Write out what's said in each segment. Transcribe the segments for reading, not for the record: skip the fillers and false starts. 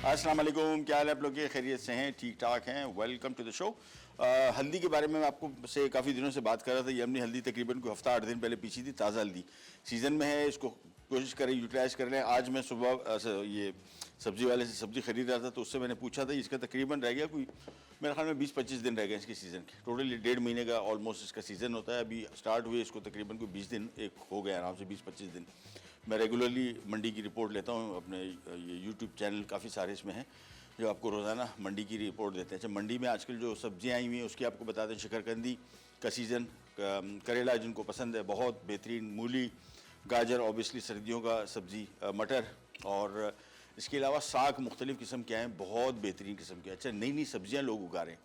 अस्सलाम वालेकुम, क्या हाल है आप लोग के? खैरियत से हैं, ठीक ठाक हैं? Welcome to the show. हल्दी के बारे में मैं आपको से काफ़ी दिनों से बात कर रहा था। ये हमने हल्दी तकरीबन कोई हफ्ता 8 दिन पहले पीछी थी। ताज़ा हल्दी सीज़न में है, इसको कोशिश करें यूटिलाइज़ कर लें। आज मैं सुबह ये सब्ज़ी वाले से सब्ज़ी खरीद रहा था तो उससे मैंने पूछा था, इसका तकरीबन रह गया कोई मेरे ख्याल में 20-25 दिन रह गए इसके सीज़न के। टोटली 1.5 महीने का ऑलमोस्ट इसका सीज़न होता है। अभी स्टार्ट हुए इसको तकरीबन कोई 20 दिन एक हो गया आराम से, 20-25 दिन। मैं रेगुलरली मंडी की रिपोर्ट लेता हूँ अपने ये यूट्यूब चैनल काफ़ी सारे इसमें हैं जो आपको रोज़ाना मंडी की रिपोर्ट देते हैं। अच्छा, मंडी में आजकल जो सब्जियां आई हुई हैं उसकी आपको बताते हैं। शकरकंदी का सीज़न, करेला जिनको पसंद है बहुत बेहतरीन, मूली, गाजर ऑब्वियसली सर्दियों का सब्ज़ी, मटर, और इसके अलावा साग मुख्तलिफ़ किस्म के हैं, बहुत बेहतरीन किस्म के। अच्छा, नई नई सब्जियाँ लोग उगा रहे हैं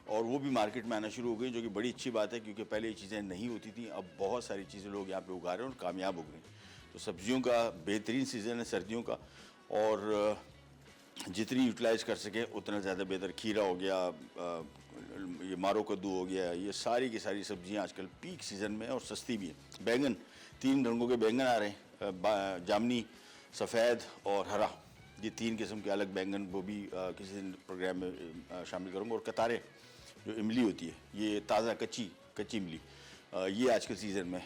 और वो भी मार्केट में आना शुरू हो गई, जो कि बड़ी अच्छी बात है क्योंकि पहले ये चीज़ें नहीं होती थी। अब बहुत सारी चीज़ें लोग यहाँ पे उगा रहे हैं और कामयाब हो गए हैं। तो सब्जियों का बेहतरीन सीज़न है सर्दियों का, और जितनी यूटिलाइज़ कर सकें उतना ज़्यादा बेहतर। खीरा हो गया, ये मारो कद्दू हो गया, ये सारी की सारी सब्जियां आजकल पीक सीज़न में और सस्ती भी है। बैंगन, 3 रंगों के बैंगन आ रहे हैं, जामनी, सफ़ेद और हरा। ये 3 किस्म के अलग बैंगन, वो भी किसी दिन प्रोग्राम में शामिल करूँगा। और कतारें, जो इमली होती है, ये ताज़ा कच्ची इमली, ये आजकल सीज़न में।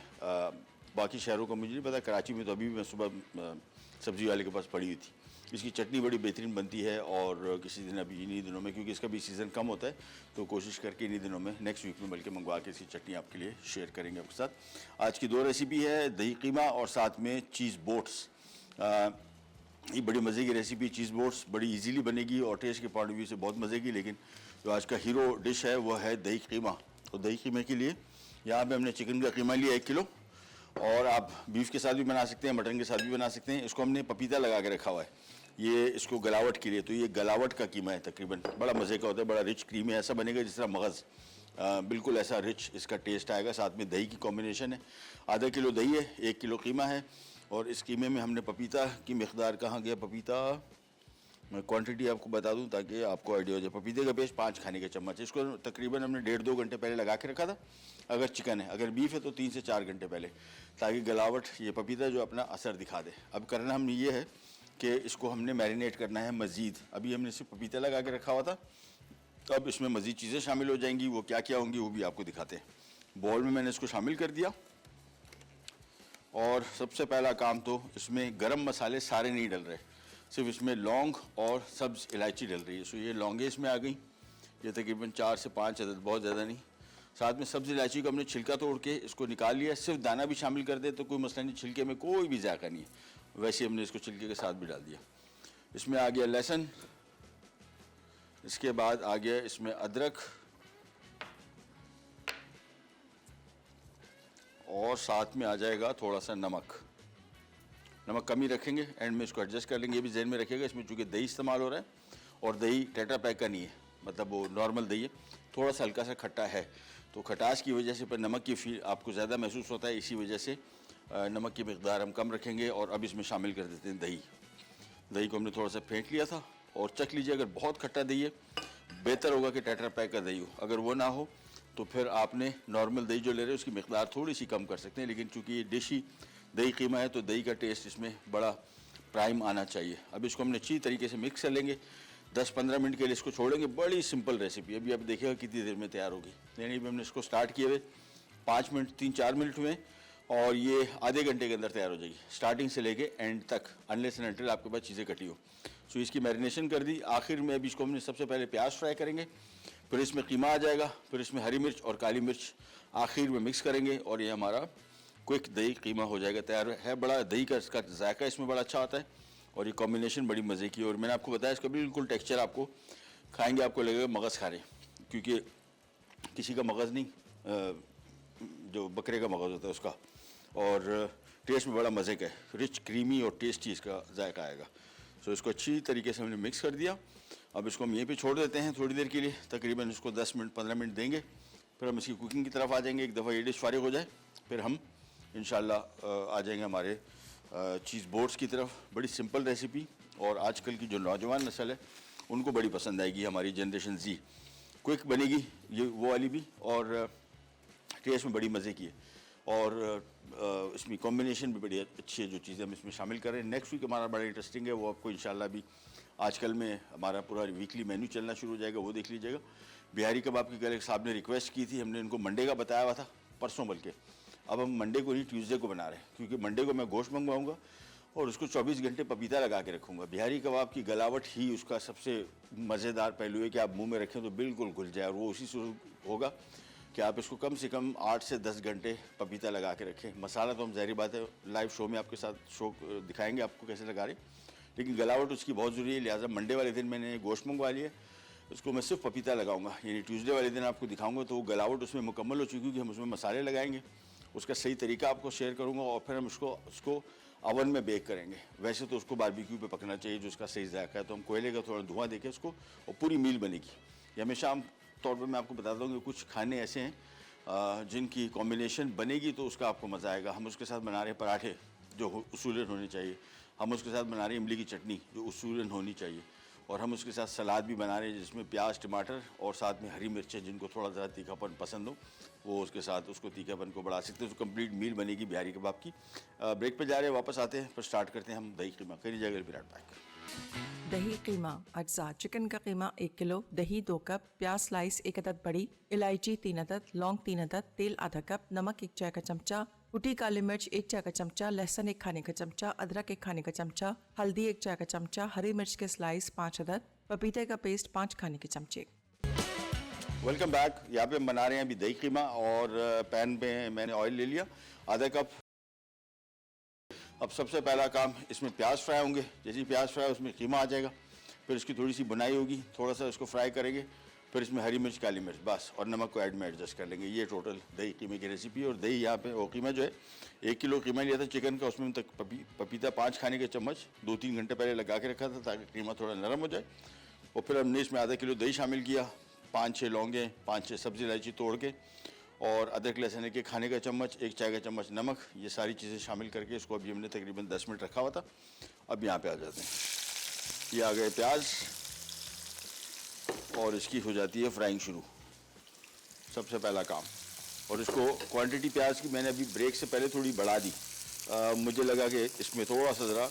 बाकी शहरों का मुझे नहीं पता, कराची में तो अभी भी मैं सुबह सब्ज़ी वाले के पास पड़ी हुई थी। इसकी चटनी बड़ी बेहतरीन बनती है, और किसी दिन अभी इन्हीं दिनों में, क्योंकि इसका भी सीज़न कम होता है, तो कोशिश करके इन्हीं दिनों में नेक्स्ट वीक में बल्कि मंगवा के इसकी चटनी आपके लिए शेयर करेंगे आपके साथ। आज की 2 रेसिपी है, दही कीमा और साथ में चीज़ बोट्स। ये बड़ी मज़े की रेसिपी, चीज़ बोट्स बड़ी इजीली बनेगी और टेस्ट के पॉइंट ऑफ व्यू से बहुत मज़े की। लेकिन जो आज का हीरो डिश है वो है दही कीमा। तो दही कीमे के लिए यहाँ पे हमने चिकन का कीमा लिया 1 किलो, और आप बीफ के साथ भी बना सकते हैं, मटन के साथ भी बना सकते हैं। इसको हमने पपीता लगा के रखा हुआ है ये इसको गलावट के लिए। तो ये गलावट का कीमा है तकरीबन, बड़ा मज़े का होता है, बड़ा रिच क्रीमी है, ऐसा बनेगा जिस तरह मगज़, बिल्कुल ऐसा रिच इसका टेस्ट आएगा। साथ में दही की कॉम्बिनेशन है। आधा किलो दही है, 1 किलो कीमा है, और इस कीमे में हमने पपीता की मकदार, कहाँ गया पपीता, मैं क्वांटिटी आपको बता दूं ताकि आपको आइडिया हो जाए। पपीते का पेस्ट 5 खाने के चम्मच है। इसको तकरीबन हमने 1.5-2 घंटे पहले लगा के रखा था, अगर चिकन है। अगर बीफ है तो 3 से 4 घंटे पहले, ताकि गलावट ये पपीता जो अपना असर दिखा दे। अब करना हमने ये है कि इसको हमने मैरिनेट करना है मज़ीद। अभी हमने सिर्फ पपीता लगा के रखा हुआ था, तो अब इसमें मज़ीद चीज़ें शामिल हो जाएंगी। वो क्या क्या होंगी वो भी आपको दिखाते हैं। बॉल में मैंने इसको शामिल कर दिया, और सबसे पहला काम तो इसमें गरम मसाले सारे नहीं डल रहे, सिर्फ इसमें लौंग और सब्ज़ इलायची डल रही है। सो ये लौंगे इसमें आ गई, ये तकरीबन 4 से 5 अदद, बहुत ज़्यादा नहीं। साथ में सब्ज़ इलायची को हमने छिलका तोड़ के इसको निकाल लिया। सिर्फ दाना भी शामिल कर दे तो कोई मसला नहीं, छिलके में कोई भी जायका नहीं है। वैसे हमने इसको छिलके के साथ भी डाल दिया। इसमें आ गया लहसुन, इसके बाद आ गया इसमें अदरक, और साथ में आ जाएगा थोड़ा सा नमक कम ही रखेंगे, एंड में इसको एडजस्ट कर लेंगे। ये भी जहन में रखिएगा, इसमें चूँकि दही इस्तेमाल हो रहा है, और दही टेट्रा पैक का नहीं है, मतलब वो नॉर्मल दही है, थोड़ा सा हल्का सा खट्टा है। तो खटास की वजह से पर नमक की फील आपको ज़्यादा महसूस होता है, इसी वजह से नमक की मकदार हम कम रखेंगे। और अब इसमें शामिल कर देते हैं दही को हमने थोड़ा सा फेंट लिया था, और चख लीजिए। अगर बहुत खट्टा दही है, बेहतर होगा कि टेट्रा पैक का दही हो। अगर वो ना हो तो फिर आपने नॉर्मल दही जो ले रहे हो उसकी मकदार थोड़ी सी कम कर सकते हैं। लेकिन चूँकि ये देशी दही कीमा है तो दही का टेस्ट इसमें बड़ा प्राइम आना चाहिए। अब इसको हमने अच्छी तरीके से मिक्स कर लेंगे, 10-15 मिनट के लिए इसको छोड़ेंगे। बड़ी सिंपल रेसिपी, अभी आप देखिएगा कितनी देर में तैयार होगी। यानी हमने इसको स्टार्ट किए हुए 5 मिनट 3-4 मिनट में, और ये आधे घंटे के अंदर तैयार हो जाएगी, स्टार्टिंग से लेके एंड तक, अनलेस एंड अनटिल आपके पास चीज़ें कटी हो। सो इसकी मैरिनेशन कर दी। आखिर में अभी इसको हमने सबसे पहले प्याज फ्राई करेंगे, फिर इसमें कीमा आ जाएगा, फिर इसमें हरी मिर्च और काली मिर्च आखिर में मिक्स करेंगे, और ये हमारा क्विक दही कीमा हो जाएगा तैयार है। बड़ा दही का इसका जायका इसमें बड़ा अच्छा आता है, और ये कॉम्बिनेशन बड़ी मज़े की। और मैंने आपको बताया इसका बिल्कुल टेक्सचर आपको खाएंगे आपको लगेगा मगज़ खा रहे, क्योंकि किसी का मगज़ नहीं, जो बकरे का मगज़ होता है उसका, और टेस्ट में बड़ा मज़े का है, रिच क्रीमी और टेस्टी इसका जायका आएगा। सो इसको अच्छी तरीके से हमने मिक्स कर दिया। अब इसको हम यहीं पे छोड़ देते हैं थोड़ी देर के लिए, तकरीबन इसको 10 मिनट 15 मिनट देंगे, फिर हम इसकी कुकिंग की तरफ आ जाएंगे। एक दफ़ा ये डिश फारिग हो जाए फिर हम इंशाल्लाह आ जाएंगे हमारे चीज़ बोट्स की तरफ। बड़ी सिंपल रेसिपी, और आजकल की जो नौजवान नस्ल है उनको बड़ी पसंद आएगी, हमारी जनरेशन जी। क्विक बनेगी ये वो वाली भी, और टेस्ट में बड़ी मज़े की है। और इसमें कॉम्बिनेशन भी बड़ी अच्छी है जो चीज़ें हम इसमें शामिल कर रहे हैं। नेक्स्ट वीक हमारा बड़ा इंटरेस्टिंग है, वो आपको इंशाल्लाह भी आजकल में हमारा पूरा वीकली मेन्यू चलना शुरू हो जाएगा, वो देख लीजिएगा। बिहारी कबाब की कल एक साहब ने रिक्वेस्ट की थी, हमने इनको मंडे का बताया हुआ था, परसों बल्कि। अब हम मंडे को नहीं ट्यूसडे को बना रहे हैं, क्योंकि मंडे को मैं गोश्त मंगवाऊँगा और उसको 24 घंटे पपीता लगा के रखूँगा। बिहारी कबाब की गलावट ही उसका सबसे मज़ेदार पहलू है कि आप मुंह में रखें तो बिल्कुल घुल जाए, और वो उसी से होगा कि आप इसको कम से कम 8 से 10 घंटे पपीता लगा के रखें। मसाला तो हम ज़ाहिर बात है लाइव शो में आपके साथ शो दिखाएंगे आपको कैसे लगा रहे, लेकिन गलावट उसकी बहुत ज़रूरी है। लिहाजा मंडे वाले दिन मैंने गोश्त मंगवा लिया, उसको मैं सिर्फ पपीता लगाऊंगा, यानी ट्यूसडे वाले दिन आपको दिखाऊंगा तो वो गलावट उसमें मुकम्मल हो चुकी है कि हम उसमें मसाले लगाएंगे। उसका सही तरीका आपको शेयर करूंगा और फिर हम उसको अवन में बेक करेंगे। वैसे तो उसको बारबेक्यू पे पकना चाहिए जो उसका सही जायका है, तो हम कोयले का थोड़ा धुआं देके उसको, और पूरी मील बनेगी। ये हमेशा आम तौर पर मैं आपको बताता हूँ कि कुछ खाने ऐसे हैं जिनकी कॉम्बिनेशन बनेगी तो उसका आपको मज़ा आएगा। हम उसके साथ बना रहे हैं पराठे जो उसूलन होने चाहिए, हम उसके साथ बना रहे हैं इमली की चटनी जो उसूलन होनी चाहिए, और हम उसके साथ सलाद भी बना रहे हैं जिसमें प्याज टमाटर और साथ में हरी मिर्चें, जिनको थोड़ा ज़रा तीखापन पसंद हो वो उसके साथ उसको तीखापन को बढ़ा सकते हैं। तो कंप्लीट मील बनेगी बिहारी कबाब की। ब्रेक पे जा रहे हैं, वापस आते हैं, फिर स्टार्ट करते हैं हम दही कीमा। करी जाएगा विराट पैक। दही कीमा अज्जा: चिकन का कीमा 1 किलो, दही 2 कप, प्याज स्लाइस 1 अदद बड़ी, इलायची 3 अदद, लौंग 3 अदद, तेल आधा कप, नमक 1 चाय का चमचा, कुटी काली मिर्च 1 चाय का चमचा, लहसुन 1 खाने का चमचा, अदरक 1 खाने का चमचा, हल्दी 1 चाय का चमचा, हरी मिर्च के स्लाइस 5 अदद, पपीते का पेस्ट 5 खाने के चमचे। Welcome back. यहाँ पे हम बना रहे हैं अभी दही कीमा, और पैन पे मैंने ऑयल ले लिया आधा कप। अब सबसे पहला काम, इसमें प्याज फ्राई होंगे। जैसे ही प्याज फ्राई उसमें कीमा आ जाएगा, फिर उसकी थोड़ी सी बुनाई होगी, थोड़ा सा उसको फ्राई करेंगे, फिर इसमें हरी मिर्च काली मिर्च बस, और नमक को ऐड में एडजस्ट कर लेंगे। ये टोटल दही कीमे की रेसिपी है। और दही यहाँ पे वो कीमा जो है 1 किलो कीमा लिया था चिकन का, उसमें तक पपीता 5 खाने के चम्मच 2-3 घंटे पहले लगा के रखा था ताकि कीमा थोड़ा नरम हो जाए। और फिर हमने इसमें आधा किलो दही शामिल किया, 5-6 लौंगे, 5-6 सब्ज़ी इलायची तोड़ के, और अदरक लहसुन के खाने का चम्मच, 1 चाय का चम्मच नमक, ये सारी चीज़ें शामिल करके इसको अभी हमने तकरीबन 10 मिनट रखा हुआ था। अब यहाँ पे आ जाते हैं, ये आ गए प्याज, और इसकी हो जाती है फ्राइंग शुरू, सबसे पहला काम। और इसको क्वांटिटी प्याज की मैंने अभी ब्रेक से पहले थोड़ी बढ़ा दी। मुझे लगा कि इसमें थोड़ा सा ज़रा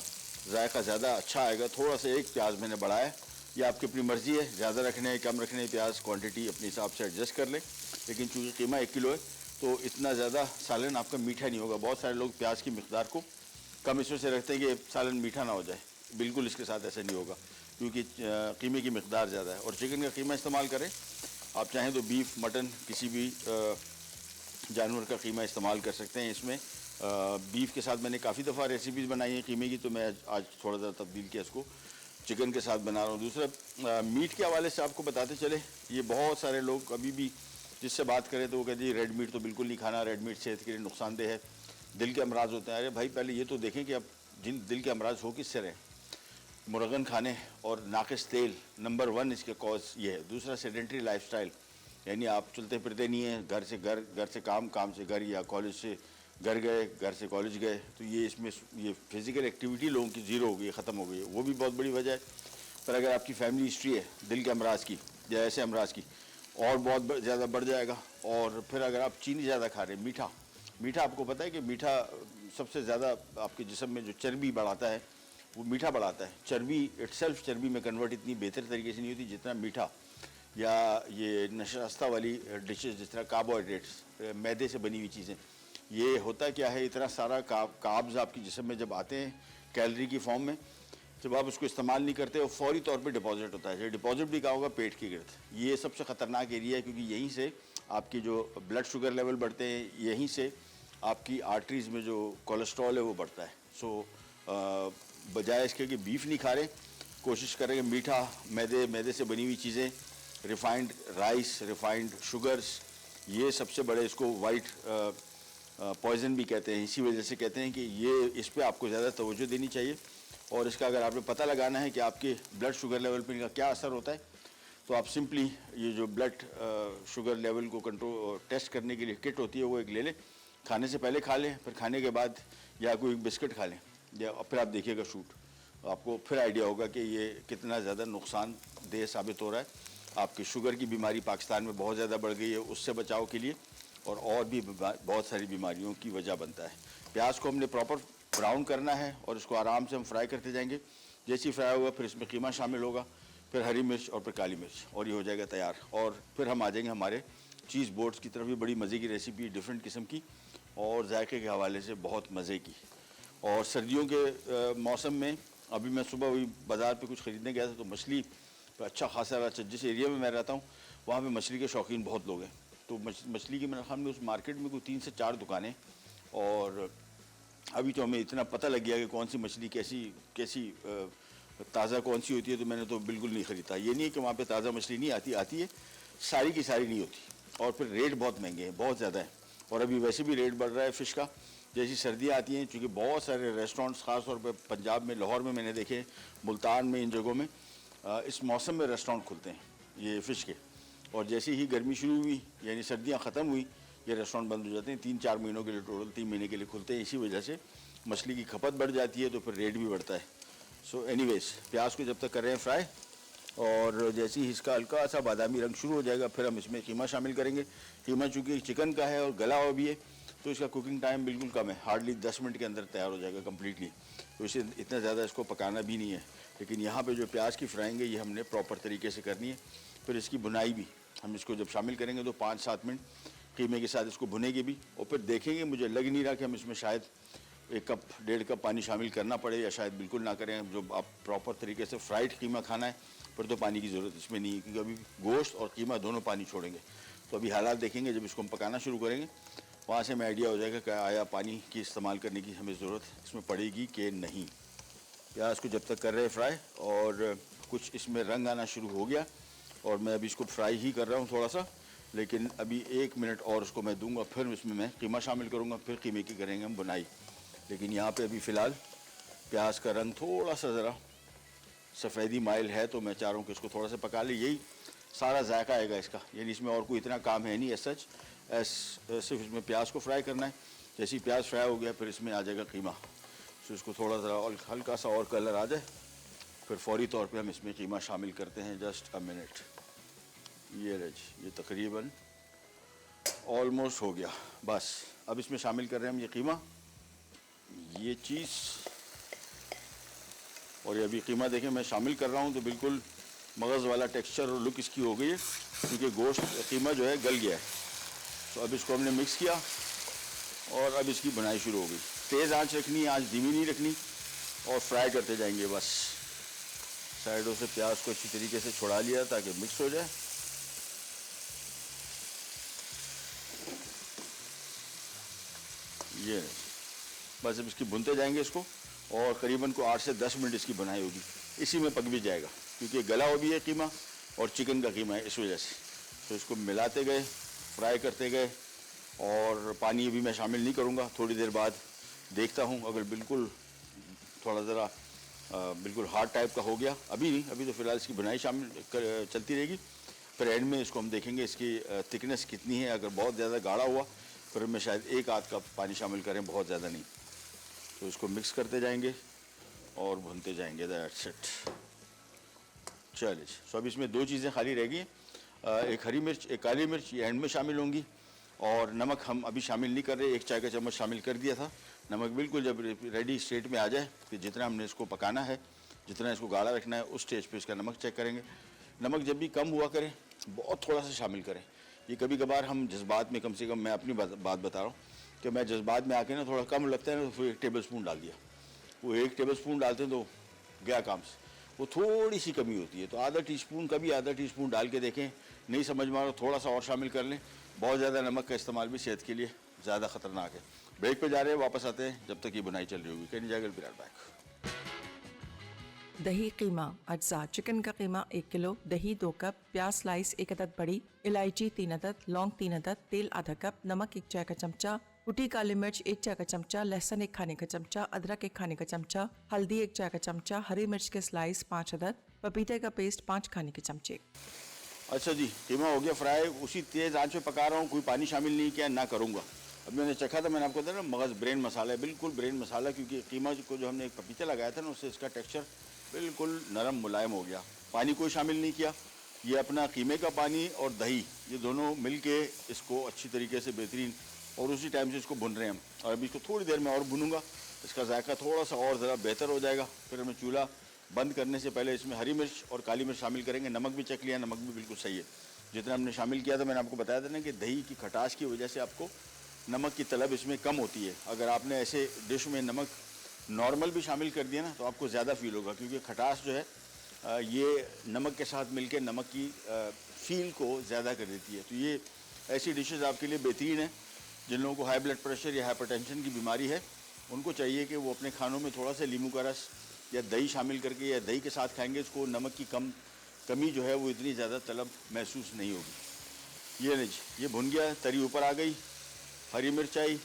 जायका ज़्यादा अच्छा आएगा, थोड़ा सा एक प्याज मैंने बढ़ाया। ये आपकी अपनी मर्ज़ी है, ज़्यादा रखने है कम रखने, प्याज क्वांटिटी अपने हिसाब से एडजस्ट कर लें। लेकिन चूँकि कीमा 1 किलो है तो इतना ज़्यादा सालन आपका मीठा नहीं होगा। बहुत सारे लोग प्याज की मिकदार को कम इसमें से रखते हैं कि सालन मीठा ना हो जाए, बिल्कुल इसके साथ ऐसा नहीं होगा, क्योंकि कीमे की मिकदार ज़्यादा है। और चिकन का कीमा इस्तेमाल करें, आप चाहें तो बीफ, मटन, किसी भी जानवर का कीमा इस्तेमाल कर सकते हैं। इसमें बीफ के साथ मैंने काफ़ी दफ़ा रेसिपीज़ बनाई हैं कीमे की, तो मैं आज थोड़ा सा तब्दील किया, इसको चिकन के साथ बना रहा हूँ। दूसरा मीट के हवाले से आपको बताते चले, ये बहुत सारे लोग अभी भी जिससे बात करें तो वो कहते हैं रेड मीट तो बिल्कुल नहीं खाना, रेड मीट सेहत के लिए नुकसानदेह है, दिल के अमराज होते हैं। अरे भाई, पहले ये तो देखें कि अब जिन दिल के अमराज हो किससे रहें। मुर्गन खाने और नाकिस तेल नंबर 1 इसके कॉज ये है। दूसरा सेडेंट्री लाइफस्टाइल, यानी आप चलते फिरते नहीं हैं, घर से घर, घर से काम, काम से घर, या कॉलेज से घर गए, घर से कॉलेज गए, तो ये इसमें ये फिज़िकल एक्टिविटी लोगों की ज़ीरो हो गई है, ख़त्म हो गई है, वो भी बहुत बड़ी वजह है। पर अगर आपकी फैमिली हिस्ट्री है दिल के अमराज की या ऐसे अमराज की, और बहुत ज़्यादा बढ़ जाएगा। और फिर अगर आप चीनी ज़्यादा खा रहे हैं, मीठा आपको पता है कि मीठा सबसे ज़्यादा आपके जिस्म में जो चर्बी बढ़ाता है वो मीठा बढ़ाता है। चर्बी इटसेल्फ चर्बी में कन्वर्ट इतनी बेहतर तरीके से नहीं होती जितना मीठा या ये नशास्ता वाली डिशेस, जिस तरह कार्बोहाइड्रेट्स, मैदे से बनी हुई चीज़ें। ये होता क्या है, इतना सारा कार्ब्स आपके जिस्म में जब आते हैं कैलोरी की फॉर्म में, जब आप उसको इस्तेमाल नहीं करते वो फौरी तौर पे डिपॉजिट होता है। डिपॉजिट भी क्या होगा, पेट के गिर्द। ये सबसे ख़तरनाक एरिया है, क्योंकि यहीं से आपकी जो ब्लड शुगर लेवल बढ़ते हैं, यहीं से आपकी आर्टरीज़ में जो कोलेस्ट्रॉल है वो बढ़ता है। सो बजाय इसके कि बीफ नहीं खा रहे, कोशिश करें मीठा, मैदे से बनी हुई चीज़ें, रिफाइंड राइस, रिफाइंड शुगर्स, ये सबसे बड़े, इसको वाइट पॉइजन भी कहते हैं। इसी वजह से कहते हैं कि ये इस पे आपको ज़्यादा तवज्जो देनी चाहिए। और इसका अगर आपने पता लगाना है कि आपके ब्लड शुगर लेवल पर इनका क्या असर होता है, तो आप सिंपली ये जो ब्लड शुगर लेवल को कंट्रोल टेस्ट करने के लिए किट होती है वो एक ले लें, खाने से पहले खा लें, फिर खाने के बाद या कोई बिस्किट खा लें, या फिर आप देखिएगा शूट, आपको फिर आइडिया होगा कि ये कितना ज़्यादा नुकसानदेह साबित हो रहा है। आपकी शुगर की बीमारी पाकिस्तान में बहुत ज़्यादा बढ़ गई है, उससे बचाव के लिए और भी बहुत सारी बीमारियों की वजह बनता है। प्याज को हमने प्रॉपर ब्राउन करना है और इसको आराम से हम फ्राई करते जाएंगे। जैसे ही फ्राई होगा फिर इसमें कीमा शामिल होगा, फिर हरी मिर्च और फिर काली मिर्च, और ये हो जाएगा तैयार। और फिर हम आ जाएंगे हमारे चीज़ बोर्ड्स की तरफ। भी बड़ी मज़े की रेसिपी, डिफरेंट किस्म की और जायके के हवाले से बहुत मज़े की। और सर्दियों के मौसम में अभी मैं सुबह वही बाज़ार पे कुछ ख़रीदने गया था तो मछली अच्छा खासा अच्छा, जिस एरिया में मैं रहता हूँ वहाँ पे मछली के शौकीन बहुत लोग हैं। तो मछली की मेरे ख्याल में उस मार्केट में कोई 3 से 4 दुकानें, और अभी तो हमें इतना पता लग गया कि कौन सी मछली कैसी कैसी ताज़ा कौन सी होती है, तो मैंने तो बिल्कुल नहीं ख़रीदा। ये नहीं है कि वहाँ पे ताज़ा मछली नहीं आती, आती है, सारी की सारी नहीं होती। और फिर रेट बहुत महंगे हैं, बहुत ज़्यादा है। और अभी वैसे भी रेट बढ़ रहा है फ़िश का, जैसी सर्दियाँ आती हैं, चूँकि बहुत सारे रेस्टोरेंट्स ख़ास तौर पर पंजाब में, लाहौर में मैंने देखे, मुल्तान में, इन जगहों में इस मौसम में रेस्टोरेंट खुलते हैं ये फ़िश के। और जैसे ही गर्मी शुरू हुई यानी सर्दियाँ ख़त्म हुई, ये रेस्टोरेंट बंद हो जाते हैं। 3-4 महीनों के लिए, टोटल 3 महीने के लिए खुलते हैं। इसी वजह से मछली की खपत बढ़ जाती है तो फिर रेट भी बढ़ता है। सो एनीवेज, प्याज को जब तक कर रहे हैं फ्राई, और जैसे ही इसका हल्का सा बादामी रंग शुरू हो जाएगा फिर हम इसमें कीमा शामिल करेंगे। कीमा चूँकि चिकन का है और गला हुआ भी है तो इसका कुकिंग टाइम बिल्कुल कम है, हार्डली 10 मिनट के अंदर तैयार हो जाएगा कम्प्लीटली। तो इसे इतना ज़्यादा इसको पकाना भी नहीं है। लेकिन यहाँ पे जो प्याज की फ्राइंग है ये हमने प्रॉपर तरीके से करनी है। फिर इसकी भुनाई भी हम इसको जब शामिल करेंगे तो 5-7 मिनट कीमे के साथ इसको भुनेंगे भी। और फिर देखेंगे, मुझे लग नहीं रहा कि हम इसमें शायद 1 कप 1.5 कप पानी शामिल करना पड़े, या शायद बिल्कुल ना करें। जो आप प्रॉपर तरीके से फ्राइड कीमा खाना है फिर तो पानी की ज़रूरत इसमें नहीं है, क्योंकि अभी गोश्त और कीमा दोनों पानी छोड़ेंगे। तो अभी हालात देखेंगे, जब इसको हम पकाना शुरू करेंगे वहाँ से हमें आइडिया हो जाएगा कि आया पानी की इस्तेमाल करने की हमें ज़रूरत इसमें पड़ेगी कि नहीं। प्याज को जब तक कर रहे हैं फ्राई और कुछ इसमें रंग आना शुरू हो गया, और मैं अभी इसको फ्राई ही कर रहा हूँ थोड़ा सा, लेकिन अभी 1 मिनट और इसको मैं दूंगा, फिर इसमें मैं कीमा शामिल करूँगा, फिर कीमे की करेंगे हम बुनाई। लेकिन यहाँ पे अभी फ़िलहाल प्याज का रंग थोड़ा सा ज़रा सफ़ेदी माइल है, तो मैं चाह रहा हूँ कि इसको थोड़ा सा पका ले, यही सारा जायका आएगा इसका। यानी इसमें और कोई इतना काम है नहीं एज सच, सिर्फ इसमें प्याज को फ्राई करना है। जैसे ही प्याज फ्राई हो गया फिर इसमें आ जाएगा कीमा। तो इसको थोड़ा सा और हल्का सा और कलर आ जाए फिर फौरी तौर पे हम इसमें कीमा शामिल करते हैं। जस्ट अ मिनट, ये रज, ये तकरीबन ऑलमोस्ट हो गया। बस अब इसमें शामिल कर रहे हैं हम ये कीमा, ये चीज़, और ये अभी कीमा देखें मैं शामिल कर रहा हूँ तो बिल्कुल मगज़ वाला टेक्सचर और लुक इसकी हो गई है, क्योंकि गोश्त कीमा जो है गल गया है। तो अब इसको हमने मिक्स किया और अब इसकी बुनाई शुरू हो गई। तेज़ आंच रखनी है, आंच धीमी नहीं रखनी, और फ्राई करते जाएंगे बस। साइडों से प्याज को अच्छी तरीके से छुड़ा लिया ताकि मिक्स हो जाए। ये बस अब इसकी भुनते जाएंगे इसको, और करीबन को 8 से 10 मिनट इसकी बनाई होगी। इसी में पक भी जाएगा क्योंकि गला हुआ भी है कीमा और चिकन का कीमा है, इस वजह से। तो इसको मिलाते गए, फ्राई करते गए, और पानी अभी मैं शामिल नहीं करूँगा, थोड़ी देर बाद देखता हूँ। अगर बिल्कुल थोड़ा ज़रा बिल्कुल हार्ड टाइप का हो गया, अभी नहीं, अभी तो फ़िलहाल इसकी बुनाई चलती रहेगी। फिर एंड में इसको हम देखेंगे इसकी थिकनेस कितनी है। अगर बहुत ज़्यादा गाढ़ा हुआ फिर मैं शायद 1 आध कप पानी शामिल करें, बहुत ज़्यादा नहीं। तो इसको मिक्स करते जाएंगे और भूनते जाएंगे। That's it. चलिए, सो अब इसमें 2 चीज़ें खाली रह गई, एक हरी मिर्च, एक काली मिर्च, ये एंड में शामिल होंगी। और नमक हम अभी शामिल नहीं कर रहे, 1 चाय का चम्मच शामिल कर दिया था। नमक बिल्कुल जब रेडी स्टेट में आ जाए कि जितना हमने इसको पकाना है, जितना इसको गाढ़ा रखना है, उस स्टेज पे इसका नमक चेक करेंगे। नमक जब भी कम हुआ करें, बहुत थोड़ा सा शामिल करें। ये कभी कभार हम जज्बात में, कम से कम मैं अपनी बात बता रहा हूँ कि मैं जज्बात में आके ना थोड़ा कम लगता है ना, तो फिर 1 टेबल स्पून डाल दिया। वो 1 टेबल स्पून डालते हैं तो गया काम से, वो थोड़ी सी कमी होती है। तो आधा टीस्पून, कभी आधा टीस्पून डाल के देखें, नहीं समझ में आ रहा थोड़ा सा और शामिल कर लें। बहुत ज़्यादा नमक का इस्तेमाल भी सेहत के लिए ज़्यादा ख़तरनाक है। ब्रेक पे जा रहे हैं, वापस आते हैं जब तक ये बुनाई चल रही होगी। कैन जागर बी राइट बैक। दही कीमा अज्जा। चिकन का कीमा 1 किलो, दही 2 कप, प्याज स्लाइस 1 अदद बड़ी, इलायची 3 अदद, लौंग 3 अदद, तेल आधा कप, नमक 1 चाय का चमचा, कुटी काली मिर्च 1 चाय का चमचा, लहसुन 1 खाने का चमचा, अदरक 1 खाने का चमचा, हल्दी 1 चाय का चमचा, हरी मिर्च के स्लाइस 5 अदद, पपीते का पेस्ट 5 खाने के चमचे। अच्छा जी, कीमा हो गया फ्राई। उसी तेज़ आंच पे पका रहा हूँ, कोई पानी शामिल नहीं किया, ना करूँगा। अब मैंने चखा था, मैंने आपको बताया ना, मगज़ ब्रेन मसाला है, बिल्कुल ब्रेन मसाला। क्योंकि कीमा को जो हमने एक पपीता लगाया था ना, उससे इसका टेक्सचर बिल्कुल नरम मुलायम हो गया। पानी कोई शामिल नहीं किया, ये अपना कीमे का पानी और दही ये दोनों मिलके इसको अच्छी तरीके से बेहतरीन, और उसी टाइम से इसको भुन रहे हैं हम। और अभी इसको थोड़ी देर में और भुनूंगा, इसका जायका थोड़ा सा और ज़रा बेहतर हो जाएगा। फिर हमें चूल्हा बंद करने से पहले इसमें हरी मिर्च और काली मिर्च शामिल करेंगे। नमक भी चेक लिया, नमक भी बिल्कुल सही है जितना हमने शामिल किया था। मैंने आपको बताया था ना कि दही की खटास की वजह से आपको नमक की तलब इसमें कम होती है। अगर आपने ऐसे डिश में नमक नॉर्मल भी शामिल कर दिया ना तो आपको ज़्यादा फील होगा, क्योंकि खटास जो है ये नमक के साथ मिलके नमक की फील को ज़्यादा कर देती है। तो ये ऐसी डिशेस आपके लिए बेहतरीन है। जिन लोगों को हाई ब्लड प्रेशर या हाइपरटेंशन की बीमारी है उनको चाहिए कि वो अपने खानों में थोड़ा सा नींबू का रस या दही शामिल करके या दही के साथ खाएंगे, इसको नमक की कमी जो है वो इतनी ज़्यादा तलब महसूस नहीं होगी। ये नहीं, ये भुन गया, तरी ऊपर आ गई, हरी मिर्च आई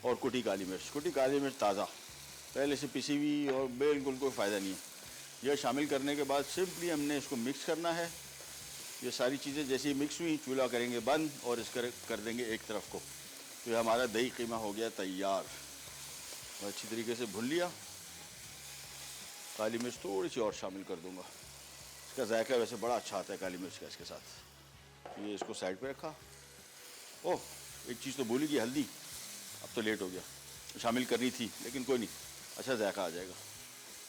और कुटी काली मिर्च। कुटी काली मिर्च ताज़ा पहले से पिसी हुई और बिल्कुल कोई फ़ायदा नहीं है। यह शामिल करने के बाद सिंपली हमने इसको मिक्स करना है। ये सारी चीज़ें जैसे ही मिक्स हुई चूल्हा करेंगे बंद और इस कर देंगे एक तरफ को। तो ये हमारा दही कीमा हो गया तैयार। और अच्छी तरीके से भून लिया। काली मिर्च थोड़ी सी और शामिल कर दूंगा, इसका जायका वैसे बड़ा अच्छा आता है काली मिर्च का इसके साथ। ये इसको साइड पे रखा। ओह, एक चीज़ तो भूली कि हल्दी, अब तो लेट हो गया, शामिल करनी थी, लेकिन कोई नहीं, अच्छा जायका आ जाएगा,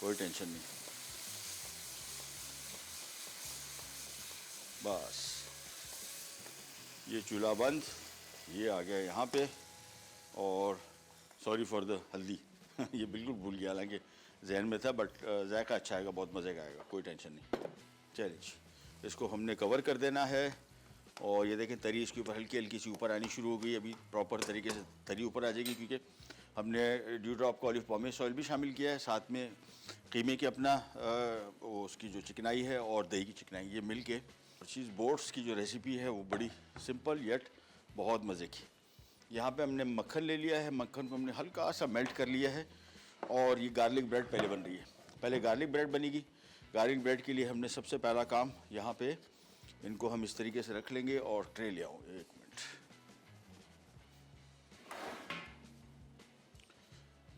कोई टेंशन नहीं। बस ये चूल्हा बंद, ये आ गया यहाँ पे। और सॉरी फॉर द हल्दी ये बिल्कुल भूल गया, हालांकि जहन में था, बट जायका अच्छा आएगा, बहुत मज़े का आएगा, कोई टेंशन नहीं। चलिए जी, इसको हमने कवर कर देना है। और ये देखें तरी इसके ऊपर हल्की हल्की सी ऊपर आनी शुरू हो गई। अभी प्रॉपर तरीके से तरी ऊपर आ जाएगी, क्योंकि हमने ड्यू ड्रॉप का ऑलिव पॉमेस ऑयल भी शामिल किया है, साथ में कीमे की अपना उसकी जो चिकनाई है और दही की चिकनाई, ये मिल के चीज़ बोट्स की जो रेसिपी है वो बड़ी सिंपल येट बहुत मज़े की। यहाँ पे हमने मक्खन ले लिया है, मक्खन को हमने हल्का सा मेल्ट कर लिया है। और ये गार्लिक ब्रेड पहले बन रही है, पहले गार्लिक ब्रेड बनेगी। गार्लिक ब्रेड के लिए हमने सबसे पहला काम यहाँ पे इनको हम इस तरीके से रख लेंगे और ट्रे ले आओ, एक मिनट।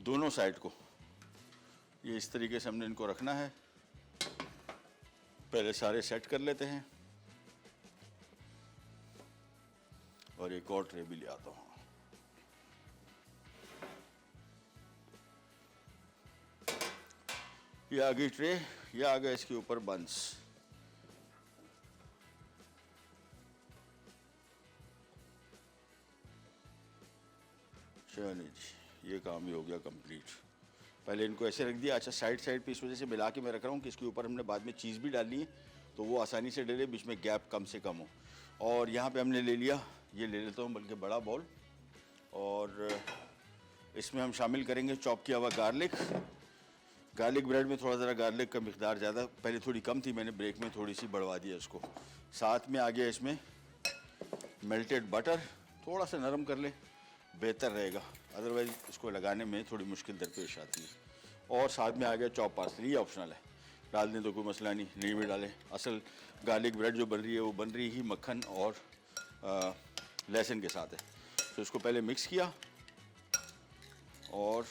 दोनों साइड को ये इस तरीके से हमने इनको रखना है। पहले सारे सेट कर लेते हैं और एक और ट्रे भी ले आता हूँ। ये आ गई ट्रे, ये आ गया इसके ऊपर बंस। चलिए जी, ये काम भी हो गया कंप्लीट। पहले इनको ऐसे रख दिया। अच्छा, साइड साइड पे इस वजह से मिला के मैं रख रहा हूँ कि इसके ऊपर हमने बाद में चीज़ भी डालनी है तो वो आसानी से डले, बीच में गैप कम से कम हो। और यहाँ पे हमने ले लिया, ये ले लेता हूँ बल्कि बड़ा बॉल, और इसमें हम शामिल करेंगे चॉप किया हुआ गार्लिक। गार्लिक ब्रेड में थोड़ा ज़रा गार्लिक का मिकदार ज़्यादा, पहले थोड़ी कम थी, मैंने ब्रेक में थोड़ी सी बढ़वा दिया इसको। साथ में आ गया इसमें मेल्टेड बटर, थोड़ा सा नरम कर ले बेहतर रहेगा, अदरवाइज़ इसको लगाने में थोड़ी मुश्किल दरपेश आती है। और साथ में आ गया चॉप पार्सली, ये ऑप्शनल है, डाल दें तो कोई मसला नहीं, नहीं भी डालें। असल गार्लिक ब्रेड जो बन रही है वो बन रही ही मक्खन और लहसुन के साथ है। तो इसको पहले मिक्स किया और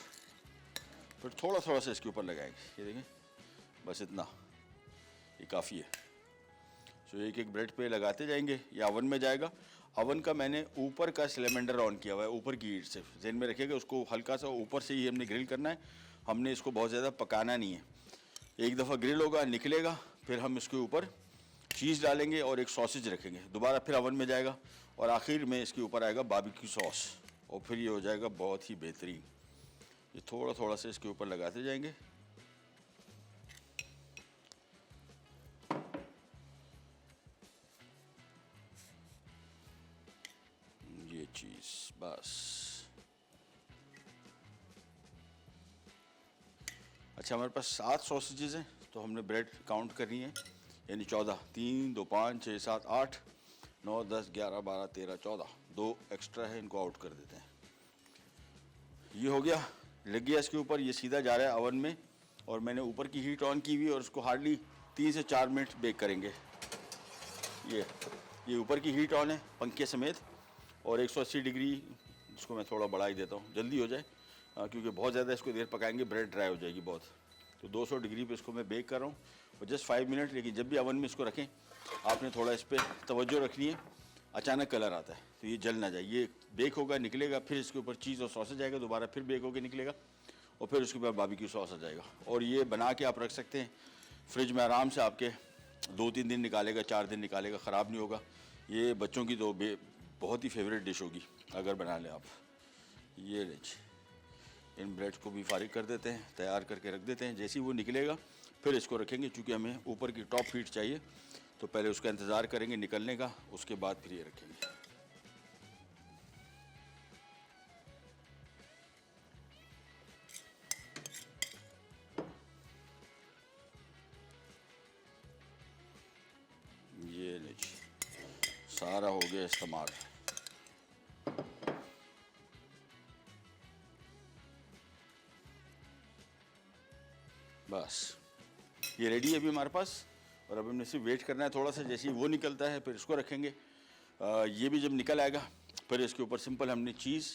फिर थोड़ा थोड़ा सा इसके ऊपर लगाएंगे। ये देखें, बस इतना, ये काफ़ी है। तो एक एक ब्रेड पे लगाते जाएंगे। ये ओवन में जाएगा। ओवन का मैंने ऊपर का सिलेंडर ऑन किया हुआ है, ऊपर की हीट से, ज़हन में रखिएगा। उसको हल्का सा ऊपर से ही हमने ग्रिल करना है, हमने इसको बहुत ज़्यादा पकाना नहीं है। एक दफ़ा ग्रिल होगा, निकलेगा, फिर हम इसके ऊपर चीज़ डालेंगे और एक सॉसेज रखेंगे, दोबारा फिर ओवन में जाएगा और आखिर में इसके ऊपर आएगा बारबेक्यू सॉस, और फिर ये हो जाएगा बहुत ही बेहतरीन। ये थोड़ा थोड़ा सा इसके ऊपर लगाते जाएंगे। ये चीज़ बस। अच्छा, हमारे पास 7 सॉसेजेस हैं, तो हमने ब्रेड काउंट करनी है, यानी 14, 3, 2, 5, 6, 7, 8, 9, 10, 11, 12, 13, 14, 2 एक्स्ट्रा है, इनको आउट कर देते हैं। ये हो गया, लग गया इसके ऊपर, ये सीधा जा रहा है ओवन में, और मैंने ऊपर की हीट ऑन की हुई और उसको हार्डली 3 से 4 मिनट बेक करेंगे। ये ऊपर की हीट ऑन है पंखे समेत, और 180 डिग्री, इसको मैं थोड़ा बढ़ा ही देता हूँ जल्दी हो जाए, क्योंकि बहुत ज़्यादा इसको देर पकाएंगे ब्रेड ड्राई हो जाएगी बहुत। तो 200 डिग्री पे इसको मैं बेक कर रहा हूँ, फॉर जस्ट 5 मिनट। लेकिन जब भी अवन में इसको रखें आपने थोड़ा इस पर तवज्जो रखनी है, अचानक कलर आता है तो ये जल ना जाए। ये बेक होगा, निकलेगा, फिर इसके ऊपर चीज़ और सॉसेज आएगा, दोबारा फिर बेक होकर निकलेगा और फिर उसके बाद बारबेक्यू सॉस आ जाएगा। और ये बना के आप रख सकते हैं फ्रिज में आराम से, आपके 2-3 दिन निकालेगा, 4 दिन निकालेगा, ख़राब नहीं होगा। ये बच्चों की तो बहुत ही फेवरेट डिश होगी अगर बना लें आप। ये लीजिए, इन ब्रेड को भी फारिग कर देते हैं, तैयार करके रख देते हैं। जैसे ही वो निकलेगा फिर इसको रखेंगे, चूँकि हमें ऊपर की टॉप हीट चाहिए तो पहले उसका इंतज़ार करेंगे निकलने का, उसके बाद फिर ये रखेंगे। ये लीजिए, सारा हो गया इस्तेमाल। बस ये रेडी है अभी हमारे पास, और अब हमने सिर्फ वेट करना है थोड़ा सा। जैसे ही वो निकलता है फिर इसको रखेंगे। ये भी जब निकल आएगा फिर इसके ऊपर सिंपल हमने चीज़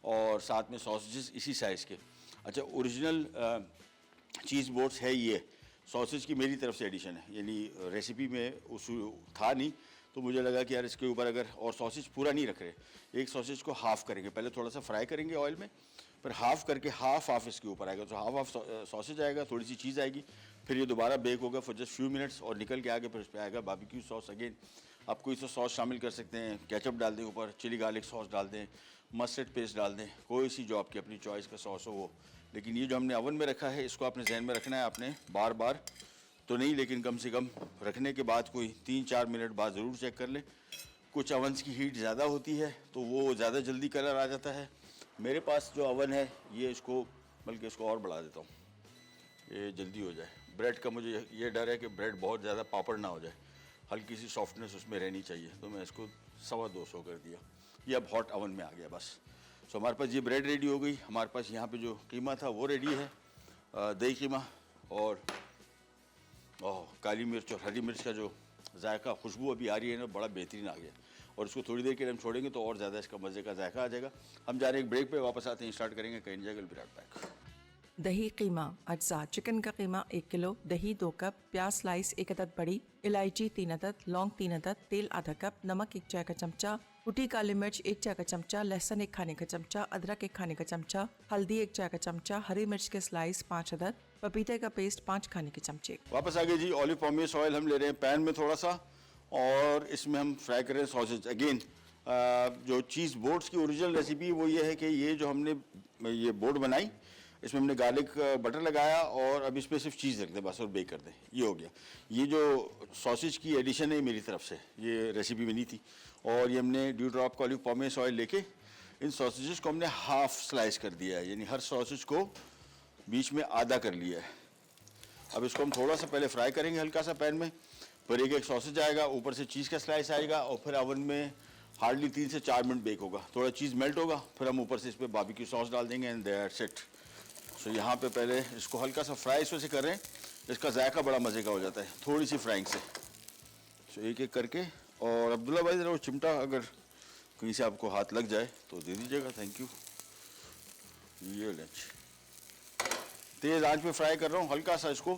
और साथ में सॉसेजेस इसी साइज़ के। अच्छा, ओरिजिनल चीज़ बोर्ड्स है ये, सॉसेज की मेरी तरफ से एडिशन है, यानी रेसिपी में उस था नहीं तो मुझे लगा कि यार इसके ऊपर अगर, और सॉसेज पूरा नहीं रख रहे, एक सॉसेज को हाफ़ करेंगे, पहले थोड़ा सा फ्राई करेंगे ऑयल में, फिर हाफ़ करके हाफ इसके ऊपर आएगा, तो हाफ सॉसेज आएगा, थोड़ी सी चीज़ आएगी, फिर ये दोबारा बेक होगा फॉर जस्ट फ्यू मिनट्स और निकल के आगे फिर उस पर आएगा बारबेक्यू सॉस। अगेन आप कोई सा सॉस शामिल कर सकते हैं, केचप डाल दें ऊपर, चिली गार्लिक सॉस डाल दें, मस्टर्ड पेस्ट डाल दें, कोई सी जो आपकी अपनी चॉइस का सॉस हो वो। लेकिन ये जो हमने ओवन में रखा है इसको आपने जहन में रखना है, आपने बार बार तो नहीं लेकिन कम से कम रखने के बाद कोई 3-4 मिनट बाद ज़रूर चेक कर लें। कुछ ओवन्स की हीट ज़्यादा होती है तो वो ज़्यादा जल्दी कलर आ जाता है। मेरे पास जो ओवन है ये इसको, बल्कि इसको और बढ़ा देता हूँ, ये जल्दी हो जाए। ब्रेड का मुझे ये डर है कि ब्रेड बहुत ज़्यादा पापड़ ना हो जाए, हल्की सी सॉफ्टनेस उसमें रहनी चाहिए, तो मैं इसको 250 कर दिया। ये अब हॉट ओवन में आ गया बस। सो हमारे पास ये ब्रेड रेडी हो गई। हमारे पास यहाँ पे जो कीमा था वो रेडी है, दही कीमा, और काली मिर्च और हरी मिर्च का जो जायका, खुशबू अभी आ रही है ना, बड़ा बेहतरीन आ गया। और इसको थोड़ी देर के लिए हम छोड़ेंगे तो और ज़्यादा इसका मज़े का जायका आ जाएगा। हम जा रहे हैं एक ब्रेक पे, वापस आते हैं, स्टार्ट करेंगे, कहीं जाएगा विराट पैक। दही कीमा अज्जा, चिकन का कीमा 1 किलो, दही 2 कप, प्याज स्लाइस 1 अदद बड़ी, इलायची 3 अदद, लौंग 3 अदद, तेल आधा कप, नमक 1 चाय का चमचा, कुटी काली मिर्च 1 चाय का चमचा, लहसुन 1 खाने का चमचा, अदरक 1 खाने का चमचा, हल्दी 1 चाय का चमचा, हरी मिर्च के स्लाइस 5 अदद, पपीते का पेस्ट 5 खाने के चमचे। वापस आ गए जी। ऑलिव पॉमेस ऑयल हम ले रहे हैं पैन में थोड़ा सा, और इसमें हम फ्राई कर रहे हैं सॉसेज। अगेन जो चीज़ बोर्ड्स की ओरिजिनल रेसिपी वो ये है कि ये जो हमने ये बोर्ड बनाई, इसमें हमने गार्लिक बटर लगाया और अब इस पर सिर्फ चीज़ रख दें बस और बेक कर दें, ये हो गया। ये जो सॉसेज की एडिशन है मेरी तरफ से, ये रेसिपी में नहीं थी। और ये हमने ड्यू ड्रॉप का ऑलिव पॉमेस ऑयल लेके इन सॉसेजेस को हमने हाफ स्लाइस कर दिया है, यानी हर सॉसेज को बीच में आधा कर लिया है। अब इसको हम थोड़ा सा पहले फ्राई करेंगे हल्का सा पैन में, फिर एक सॉसेज आएगा, ऊपर से चीज़ का स्लाइस आएगा, और फिर ओवन में हार्डली 3 से 4 मिनट बेक होगा, थोड़ा चीज़ मेल्ट होगा, फिर हम ऊपर से इस पर बारबेक्यू सॉस डाल देंगे एंड दैट्स इट। सो यहाँ पे पहले इसको हल्का सा फ्राई इस वजह से कर रहे हैं, इसका जायका बड़ा मज़े का हो जाता है थोड़ी सी फ्राइंग से। सो एक एक करके, और अब्दुल्ला भाई ज़रा वो चिमटा अगर कहीं से आपको हाथ लग जाए तो दे दीजिएगा, थैंक यू। ये लंच तेज़ आंच पे फ्राई कर रहा हूँ, हल्का सा इसको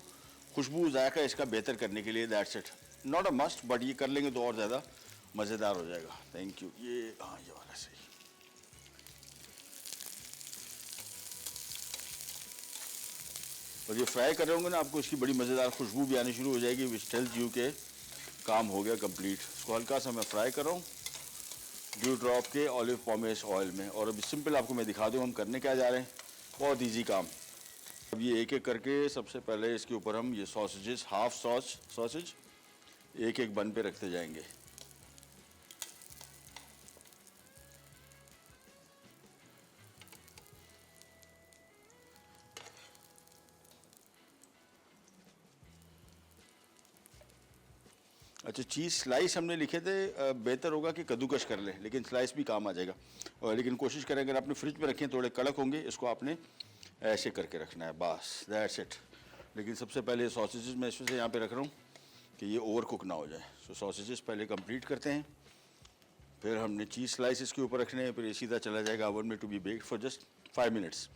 खुशबू जायका इसका बेहतर करने के लिए, that's it. Not a must, but ये कर लेंगे तो और ज़्यादा मज़ेदार हो जाएगा। Thank you. ये हाँ, ये वाला सही। और ये फ्राई कर रहे होंगे ना, आपको इसकी बड़ी मज़ेदार खुशबू भी आनी शुरू हो जाएगी, विच टेल्स यू के काम हो गया कंप्लीट। इसको हल्का सा मैं फ्राई कर रहा हूँ ड्यू ड्रॉप के ऑलिव पॉमेस ऑयल में। और अभी सिंपल आपको मैं दिखा दूँ हम करने क्या जा रहे हैं, बहुत ईजी काम। अब ये एक एक करके सबसे पहले इसके ऊपर हम ये सॉसेजेस, हाफ सॉसेज एक एक बन पे रखते जाएंगे। अच्छा, चीज़ स्लाइस हमने लिखे थे, बेहतर होगा कि कद्दूकश कर लें, लेकिन स्लाइस भी काम आ जाएगा। और लेकिन कोशिश करें अगर आपने फ्रिज में रखें थोड़े कड़क होंगे, इसको आपने ऐसे करके रखना है, बस दैट्स इट। लेकिन सबसे पहले सॉसेजेस मैं इसमें से यहाँ पे रख रहा हूँ कि ये ओवर कुक ना हो जाए। सो सॉसेजेस पहले कंप्लीट करते हैं, फिर हमने चीज़ स्लाइस इसके ऊपर रखने हैं, फिर ये सीधा चला जाएगा ओवन में to be baked for just 5 minutes.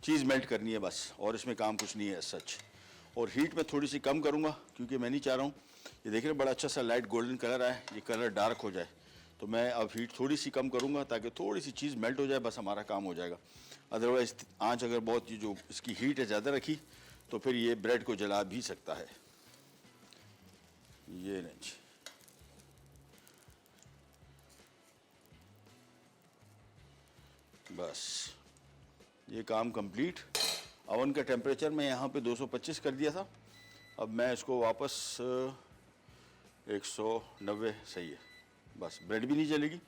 Cheese melt करनी है बस, और इसमें काम कुछ नहीं है सच। और हीट में थोड़ी सी कम करूँगा क्योंकि मैं नहीं चाह रहा हूँ, ये देख रहे हैं बड़ा अच्छा सा लाइट गोल्डन कलर आया, ये कलर डार्क हो जाए। तो मैं अब हीट थोड़ी सी कम करूँगा ताकि थोड़ी सी चीज़ मेल्ट हो जाए, बस हमारा काम हो जाएगा। अदरवाइज आँच अगर बहुत जो इसकी हीट है ज़्यादा रखी तो फिर ये ब्रेड को जला भी सकता है। ये नहीं जी, बस ये काम कंप्लीट। ओवन का टेम्परेचर मैं यहाँ पे 225 कर दिया था, अब मैं इसको वापस 190 सही है। बस ब्रेड भी नहीं जलेगी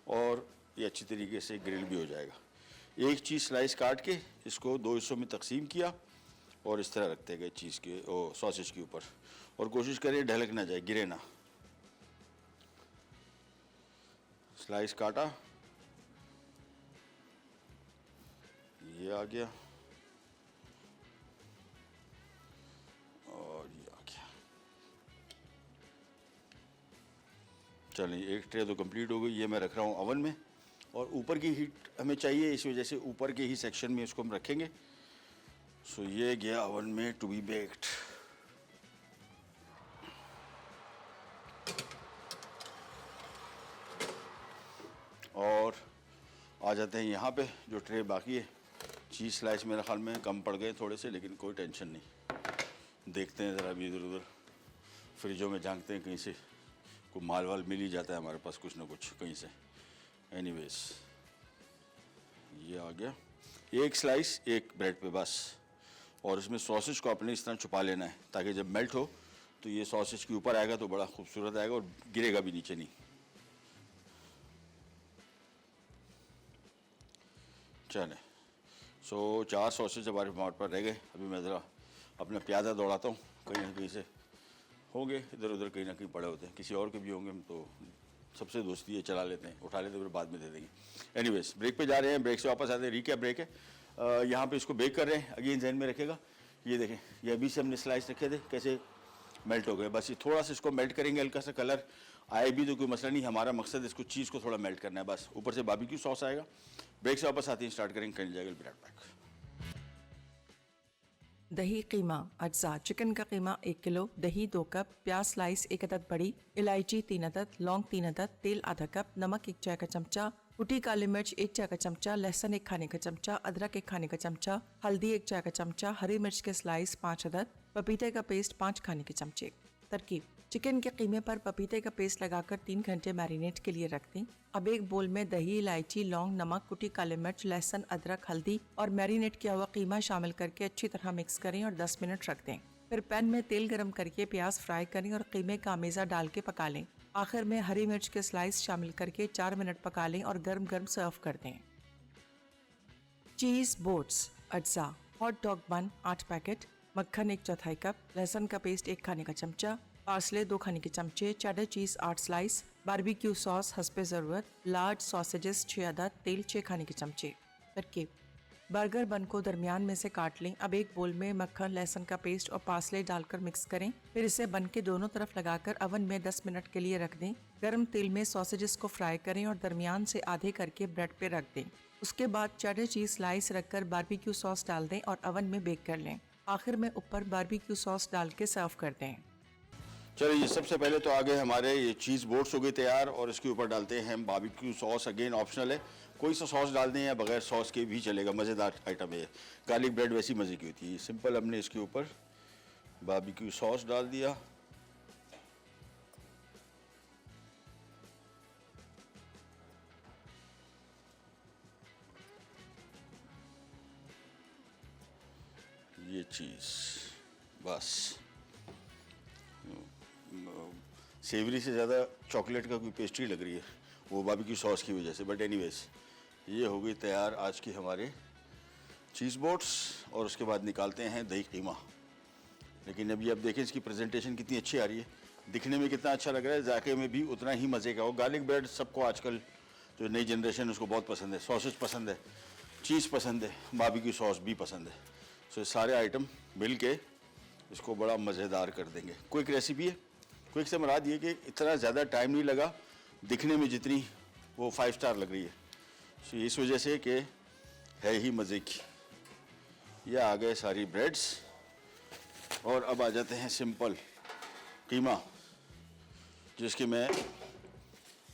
और ये अच्छी तरीके से ग्रिल भी हो जाएगा। एक चीज़ स्लाइस काट के इसको 2 हिस्सों में तकसीम किया और इस तरह रखते गए चीज़ के सॉसेज के ऊपर, और कोशिश करें ढलक ना जाए, गिरे ना। स्लाइस काटा, ये आ गया और ये आ गया। चलें, एक ट्रे तो कंप्लीट हो गई। ये मैं रख रहा हूँ ओवन में, और ऊपर की हीट हमें चाहिए, इस वजह से ऊपर के ही सेक्शन में इसको हम रखेंगे। सो ये गया ओवन में टू बी बेक्ड। और आ जाते हैं यहाँ पे, जो ट्रे बाकी है। चीज़ स्लाइस मेरे ख्याल में कम पड़ गए थोड़े से, लेकिन कोई टेंशन नहीं। देखते हैं ज़रा अभी इधर उधर फ्रिजों में झांकते हैं, कहीं से कोई माल वाल मिल ही जाता है हमारे पास कुछ ना कुछ कहीं से। एनीवेज ये आ गया, एक स्लाइस एक ब्रेड पे बस। और इसमें सॉसेज को अपने इस तरह छुपा लेना है ताकि जब मेल्ट हो तो ये सॉसेज के ऊपर आएगा तो बड़ा खूबसूरत आएगा और गिरेगा भी नीचे नहीं। चले, सो 4 सॉसेज हमारे पास रह गए। अभी मैं ज़रा अपना प्यादा दौड़ाता हूँ, कहीं ना कहीं से होंगे इधर उधर, कहीं ना कहीं पड़े होते हैं, किसी और के भी होंगे, हम तो सबसे दोस्ती है, चला लेते हैं, उठा लेते हैं, फिर बाद में दे देंगे। एनीवेज ब्रेक पे जा रहे हैं, ब्रेक से वापस आते हैं। रिकैप ब्रेक है, यहाँ पे इसको बेक कर रहे हैं। अगेन जहन में रखेगा, ये देखें, ये अभी से हमने स्लाइस रखे थे कैसे मेल्ट हो गए। बस ये थोड़ा सा इसको मेल्ट करेंगे, हल्का सा कलर आए भी तो कोई मसला नहीं, हमारा मकसद इसको चीज़ को थोड़ा मेल्ट करना है बस। ऊपर से बारबेक्यू सॉस आएगा। ब्रेक से वापस आते हैं, स्टार्ट करेंगे, कर जाएगा ब्रेड पैक। दही कीमा अज्जा। चिकन का कीमा 1 किलो, दही 2 कप, प्याज स्लाइस 1 अदद बड़ी, इलायची 3 अदद, लौंग 3 अदद, तेल आधा कप, नमक 1 चाय का चमचा, कुटी काली मिर्च 1 चाय का चमचा, लहसुन 1 खाने का चमचा, अदरक 1 खाने का चमचा, हल्दी 1 चाय का चमचा, हरी मिर्च के स्लाइस 5 अदद, पपीते का पेस्ट 5 खाने के चमचे। तरकीब: चिकन के कीमे पर पपीते का पेस्ट लगाकर 3 घंटे मैरिनेट के लिए रख दें। अब एक बोल में दही, इलायची, लौंग, नमक, कुटी काली मिर्च, लहसुन, अदरक, हल्दी और मैरिनेट किया हुआ कीमा शामिल करके अच्छी तरह मिक्स करें और 10 मिनट रख दें। फिर पैन में तेल गरम करके प्याज फ्राई करें और कीमे का अमेज़ा डाल के पका लें। आखिर में हरी मिर्च के स्लाइस शामिल करके 4 मिनट पका लें और गर्म गर्म सर्व कर दें। चीज़ बोट्स अज्जा। हॉट डॉग बन 8 पैकेट, मक्खन 1/4 कप, लहसुन का पेस्ट 1 खाने का चमचा, पार्सले 2 खाने के चमचे, cheddar cheese 8 slice, barbecue sauce हस्बे ज़रूरत, लार्ज सॉसेजेस 6 अदद, तेल 6 खाने के चमचे। तरकीब: बर्गर बन को दरमियान में से काट लें। अब एक बोल में मक्खन, लहसुन का पेस्ट और पार्सले डालकर मिक्स करें। फिर इसे बन के दोनों तरफ लगाकर ओवन में 10 मिनट के लिए रख दें। गर्म तेल में सॉसेजेस को फ्राई करें और दरमियान से आधे करके ब्रेड पे रख दें। उसके बाद चेडर चीज़ स्लाइस रखकर बारबेक्यू सॉस डाल दें और ओवन में बेक कर लें। आखिर में ऊपर बारबेक्यू सॉस डाल के सर्व कर दें। चलिए, ये सबसे पहले तो आगे हमारे ये चीज़ बोट्स हो गए तैयार, और इसके ऊपर डालते हैं हम बारबेक्यू सॉस। अगेन ऑप्शनल है, कोई सा सॉस डाल दें या बगैर सॉस के भी चलेगा, मज़ेदार आइटम है। गार्लिक ब्रेड वैसी मज़े की होती है। सिंपल हमने इसके ऊपर बारबेक्यू सॉस डाल दिया, ये चीज़ बस। सेवरी से ज़्यादा चॉकलेट का कोई पेस्ट्री लग रही है वो बारबेक्यू सॉस की वजह से, बट एनीवेज ये हो गई तैयार आज की हमारे चीज़ बोट्स। और उसके बाद निकालते हैं दही कीमा। लेकिन अभी आप देखें इसकी प्रेजेंटेशन कितनी अच्छी आ रही है, दिखने में कितना अच्छा लग रहा है, जायके में भी उतना ही मज़े का हो। गार्लिक ब्रेड सबको आजकल जो नई जनरेशन है उसको बहुत पसंद है, सॉसेज पसंद है, चीज़ पसंद है, बारबेक्यू सॉस भी पसंद है। सो ये सारे आइटम मिल के इसको बड़ा मज़ेदार कर देंगे। क्विक रेसिपी है, क्विक से मुराद ये कि इतना ज़्यादा टाइम नहीं लगा, दिखने में जितनी वो 5 स्टार लग रही है। सो इस वजह से कि है ही मज़े की। ये आ गए सारी ब्रेड्स, और अब आ जाते हैं सिंपल कीमा, जिसकी मैं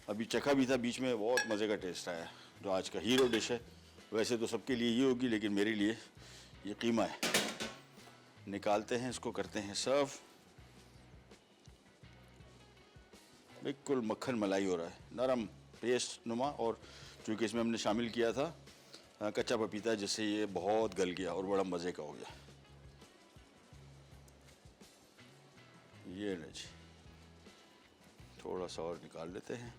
अभी चखा भी था बीच में, बहुत मज़े का टेस्ट आया। जो आज का हीरो डिश है, वैसे तो सबके लिए ये होगी, लेकिन मेरे लिए ये कीमा है। निकालते हैं इसको, करते हैं सर्व। बिल्कुल मक्खन मलाई हो रहा है, नरम पेस्ट नुमा। और चूँकि इसमें हमने शामिल किया था कच्चा पपीता, जिससे ये बहुत गल गया और बड़ा मज़े का हो गया। ये ना जी, थोड़ा सा और निकाल लेते हैं,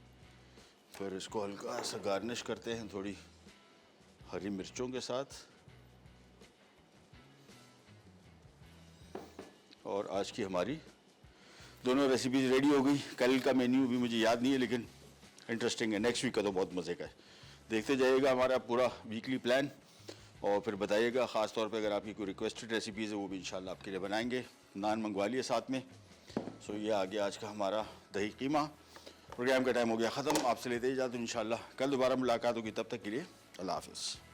फिर इसको हल्का सा गार्निश करते हैं थोड़ी हरी मिर्चों के साथ। और आज की हमारी दोनों रेसिपीज रेडी हो गई। कल का मेन्यू भी मुझे याद नहीं है, लेकिन इंटरेस्टिंग है। नेक्स्ट वीक का तो बहुत मज़े का है। देखते जाइएगा हमारा पूरा वीकली प्लान, और फिर बताइएगा। ख़ास तौर पे अगर आपकी कोई रिक्वेस्टेड रेसिपीज़ है, वो भी इंशाल्लाह आपके लिए बनाएंगे। नान मंगवा लिए साथ में। सो ये आ गया आज का हमारा दही कीमा। प्रोग्राम का टाइम हो गया ख़त्म, आपसे लेते ही जाते हैं। इंशाल्लाह कल दोबारा मुलाकात होगी, तब तक के लिए अल्लाह हाफ़िज़।